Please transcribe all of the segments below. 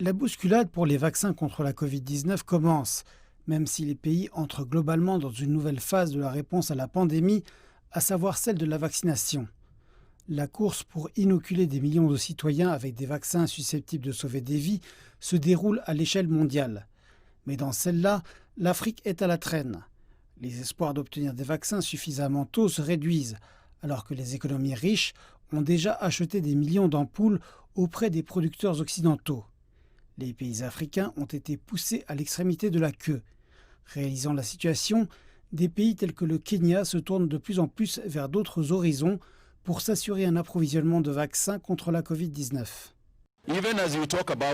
La bousculade pour les vaccins contre la Covid-19 commence, même si les pays entrent globalement dans une nouvelle phase de la réponse à la pandémie, à savoir celle de la vaccination. La course pour inoculer des millions de citoyens avec des vaccins susceptibles de sauver des vies se déroule à l'échelle mondiale. Mais dans celle-là, l'Afrique est à la traîne. Les espoirs d'obtenir des vaccins suffisamment tôt se réduisent, alors que les économies riches ont déjà acheté des millions d'ampoules auprès des producteurs occidentaux. Les pays africains ont été poussés à l'extrémité de la queue. Réalisant la situation, des pays tels que le Kenya se tournent de plus en plus vers d'autres horizons pour s'assurer un approvisionnement de vaccins contre la Covid-19.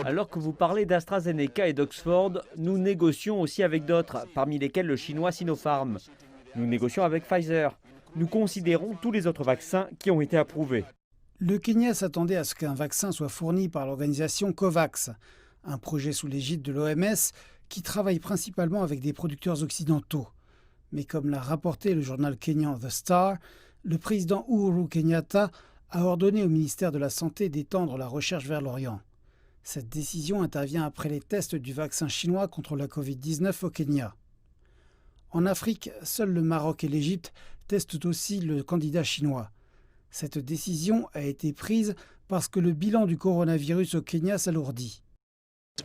Alors que vous parlez d'AstraZeneca et d'Oxford, nous négocions aussi avec d'autres, parmi lesquels le chinois Sinopharm. Nous négocions avec Pfizer. Nous considérons tous les autres vaccins qui ont été approuvés. Le Kenya s'attendait à ce qu'un vaccin soit fourni par l'organisation COVAX, un projet sous l'égide de l'OMS qui travaille principalement avec des producteurs occidentaux. Mais comme l'a rapporté le journal kényan The Star, le président Uhuru Kenyatta a ordonné au ministère de la Santé d'étendre la recherche vers l'Orient. Cette décision intervient après les tests du vaccin chinois contre la Covid-19 au Kenya. En Afrique, seuls le Maroc et l'Égypte testent aussi le candidat chinois. Cette décision a été prise parce que le bilan du coronavirus au Kenya s'alourdit.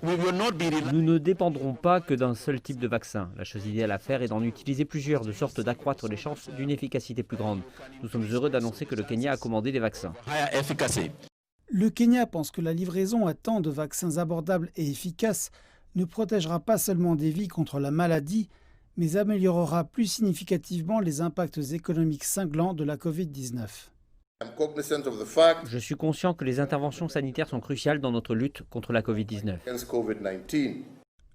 Nous ne dépendrons pas que d'un seul type de vaccin. La chose idéale à faire est d'en utiliser plusieurs, de sorte d'accroître les chances d'une efficacité plus grande. Nous sommes heureux d'annoncer que le Kenya a commandé des vaccins. Le Kenya pense que la livraison à temps de vaccins abordables et efficaces ne protégera pas seulement des vies contre la maladie, mais améliorera plus significativement les impacts économiques cinglants de la Covid-19. Je suis conscient que les interventions sanitaires sont cruciales dans notre lutte contre la Covid-19.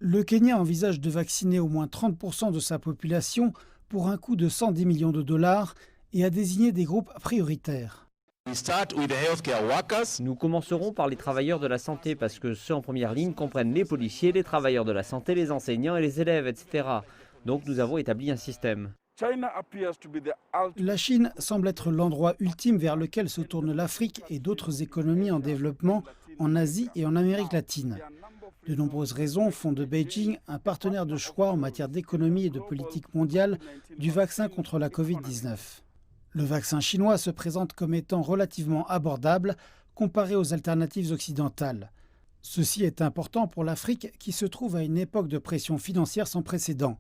Le Kenya envisage de vacciner au moins 30% de sa population pour un coût de 110 millions de dollars et a désigné des groupes prioritaires. Nous commencerons par les travailleurs de la santé parce que ceux en première ligne comprennent les policiers, les travailleurs de la santé, les enseignants et les élèves, etc. Donc nous avons établi un système. La Chine semble être l'endroit ultime vers lequel se tournent l'Afrique et d'autres économies en développement en Asie et en Amérique latine. De nombreuses raisons font de Beijing un partenaire de choix en matière d'économie et de politique mondiale du vaccin contre la Covid-19. Le vaccin chinois se présente comme étant relativement abordable comparé aux alternatives occidentales. Ceci est important pour l'Afrique qui se trouve à une époque de pression financière sans précédent.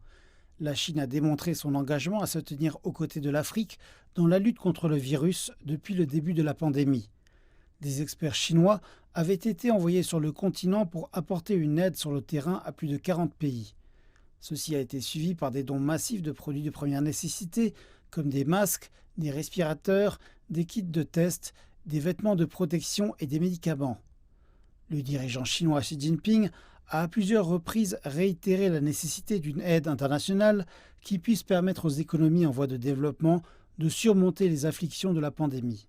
La Chine a démontré son engagement à se tenir aux côtés de l'Afrique dans la lutte contre le virus depuis le début de la pandémie. Des experts chinois avaient été envoyés sur le continent pour apporter une aide sur le terrain à plus de 40 pays. Ceci a été suivi par des dons massifs de produits de première nécessité, comme des masques, des respirateurs, des kits de test, des vêtements de protection et des médicaments. Le dirigeant chinois Xi Jinping a à plusieurs reprises réitéré la nécessité d'une aide internationale qui puisse permettre aux économies en voie de développement de surmonter les afflictions de la pandémie.